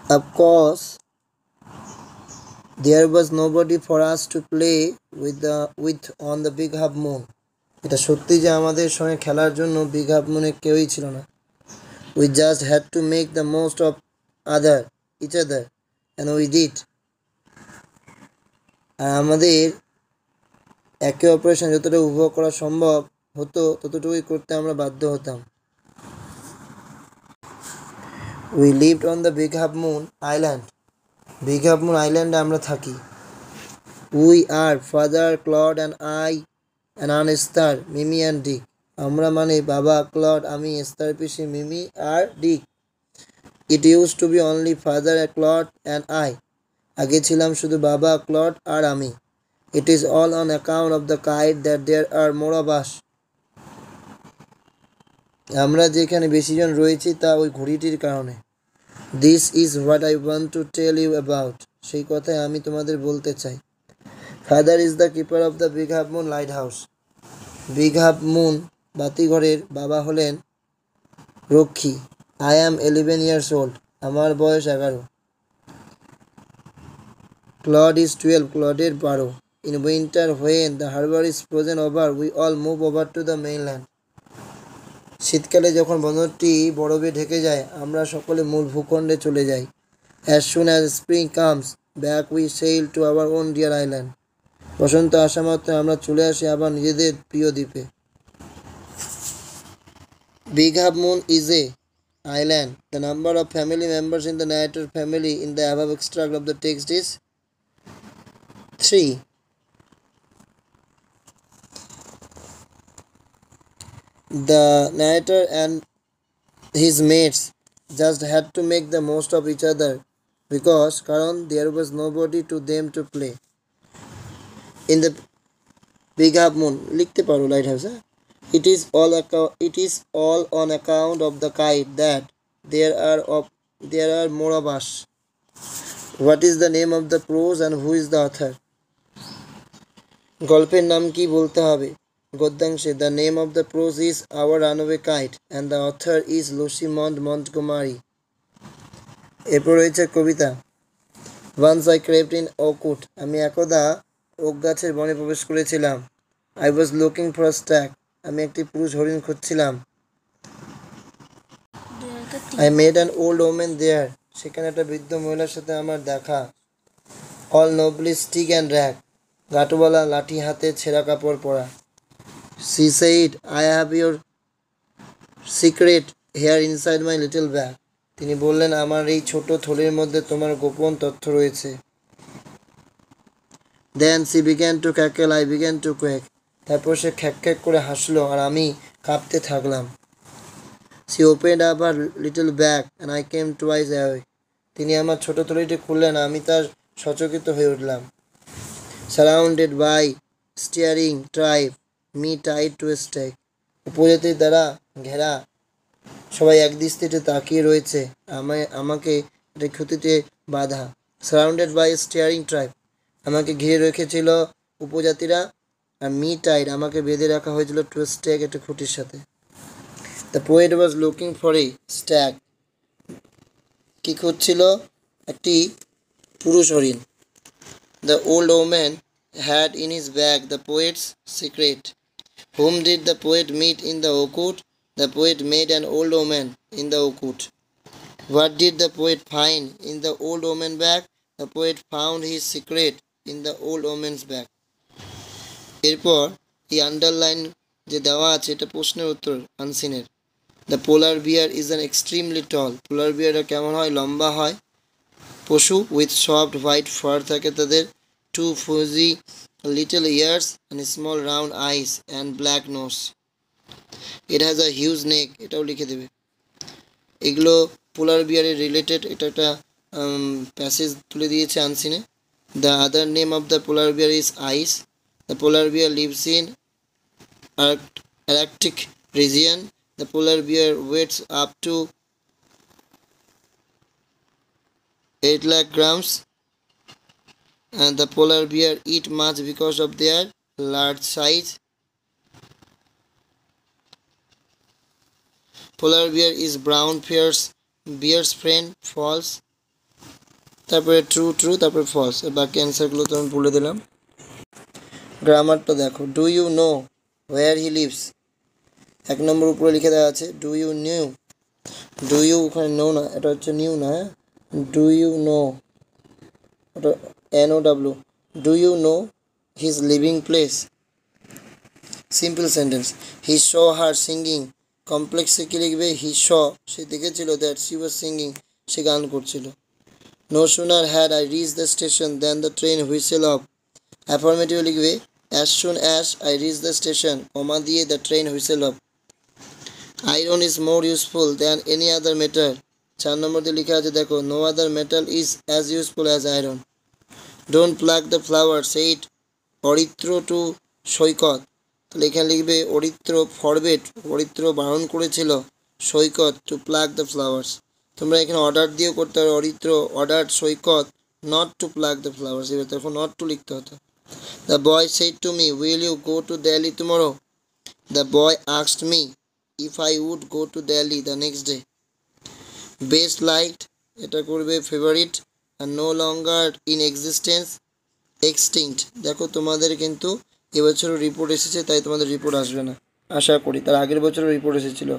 Of course, there was nobody for us to play with on the big half moon. এটা সত্যি যে আমাদের সঙ্গে খেলার জন্য বিগ হাফ মুনে কেউই ছিল না। We just had to make the most of each other, and we did. আর আমাদের একে অপরের সঙ্গে যতটা উপভোগ করা সম্ভব হতো ততটুকুই করতে আমরা বাধ্য হতাম। We lived on the Big Half Moon Island. Big Half Moon Island আমরা থাকি। We are father Claude and I and Aunt Esther, Mimi and Dick. আমরা মানে বাবা ক্লড, আমি এস্তার পিসি মিমি আর ডিক। It used to be only father Claude and I. আগে ছিলাম শুধু বাবা ক্লড আর আমি। It is all on account of the kite that there are more of us. আমরা যেখানে বেশিজন রয়েছি তা ওই ঘড়িটির কারণে। This is what I want to tell you about. সেই কথাই আমি তোমাদের বলতে চাই। Father is the keeper of the Big Half Moon Lighthouse. Big Half Moon বাতিঘরের বাবা হলেন রক্ষী। I am 11 years old. আমার বয়স 11। Claude is 12. ক্লডের 12। In winter when the harbor is frozen over, we all move over to the mainland. শীতকালে যখন বন্দরটি বরফে ঢেকে যায় আমরা সকলে মূল ভূখণ্ডে চলে যাই। As soon as spring comes back we sail to our own dear island. বসন্ত আসা মাত্র আমরা চলে আসি আবার নিজেদের প্রিয় দ্বীপে। Big Half Moon is a island. The number of family members in the narrator family in the above extract of the text is 3. The narrator and his mates just had to make the most of each other because কারণ there was nobody to them to play. In the Big Half Moon লিখতে পারো light house. It is all on account of the kite that there are more of us. What is the name of the prose and who is the author? গল্পের নাম কি বলতে হবে। গদ্যাংশে the name of the prose is Our Runaway Kite and the author is Lucy Maud Montgomery. এরপর রয়েছে কবিতা। Once I crept in oak wood. আমি একদা okay গাছের বনে প্রবেশ করেছিলাম। I was looking for a stag. আমি একটি পুরুষ হরিণ খুঁজছিলাম। I met an old woman there. সেখানে একটা বৃদ্ধ মহিলার সাথে আমার দেখা। All nobly stick and rag. গাটুওয়ালা লাঠি হাতে ছেঁড়া কাপড় পরা। She said, I have your secret here inside my little bag. তিনি বললেন আমার এই ছোট থলির মধ্যে তোমার গোপন তথ্য রয়েছে। Then she began to cackle, I began to quake. তারপর সে খ্যাক খ্যাক করে হাসলো আর আমি কাঁপতে থাকলাম। She opened up her little bag and I came twice away. তিনি আমার ছোট থলিটি খুললেন, আমি তার সচকিত হয়ে উঠলাম। Surrounded by steering tribe, me tied to a stake. উপজাতির দ্বারা ঘেরা, সবাই একদৃষ্টিতে তাকিয়ে রয়েছে, আমাকে একটা খুঁটিতে বাঁধা। Surrounded by steering tribe, আমাকে ঘিরে রেখেছিল উপজাতিরা, আর মি টাইড, আমাকে বেঁধে রাখা হয়েছিল টু a stake, একটা খুঁটির সাথে। The poet was looking for a stag. কি খুঁজছিল? একটি পুরুষ হরিণ। The old woman had in his bag the poet's secret. Whom did the poet meet in the oak wood? The poet met an old woman in the oak wood. What did the poet find in the old woman's bag? The poet found his secret in the old woman's bag. এরপর এই underline যে দেওয়া আছে এটা প্রশ্নের উত্তর আনসিনের। The polar bear is an extremely tall. Polar বিয়ারটা কেমন হয়? লম্বা হয়। পশু উইথ সফট হোয়াইট ফার থাকে তাদের। Two fuzzy little ears and small round eyes and black nose. It has a huge neck, এটাও লিখে দেবে। এগুলো পোলার বিয়ারের রিলেটেড, এটা একটা প্যাসেজ তুলে দিয়েছে আনসিনে। The other name of the polar bear is ice. The polar bear lives in Arctic region. The polar bear weighs up to 8 lakh grams, and the polar bear eat much because of their large size. Polar bear is brown bear's friend. False. তারপরে true true, তারপরে false. বাকি অ্যান্সারগুলো তো আমি বলে দিলাম। গ্রামারটা দেখো, do you know where he lives? 1 number উপরে লিখে দেওয়া আছে do you knew. Do you ওখানে নো না, এটা হচ্ছে নিউ না, হ্যাঁ। ডু ইউ নো, ওটা NOW। Do you know his living place? Simple sentence. He saw her singing. কমপ্লেক্সে কি লিখবে? হি শ, সে দেখেছিল দ্যাট শি ওয়াজ সিঙ্গিং, সে গান করছিল। No sooner had I reach the station then the train whistle off. Affirmative লিখবে as soon as I reach the station, comma দিয়ে the train whistle off. Iron is more useful than any other metal. 4 number দিয়ে লেখা আছে দেখো, no other metal is as useful as iron. Don't pluck the flower said Aritra two সৈকত। তাহলে এখানে লিখবে অরিত্র ফরবেট, অরিত্র বারণ করেছিল Saikat to pluck the flowers. তোমরা এখানে অর্ডার দিয়েও করতে পারো, Aritra order Saikat not to pluck the flowers, এবার তখন নট টু লিখতে হতো। The boy said to me will you go to Delhi tomorrow? The boy asked me if I would go to Delhi the next day. Best liked, এটা করবে favourite. আর no longer in existence, extinct. দেখো তোমাদের কিন্তু এবছরও report এসেছে, তাই তোমাদের রিপোর্ট আসবে না আশা করি, তার আগের বছরও রিপোর্ট এসেছিলো।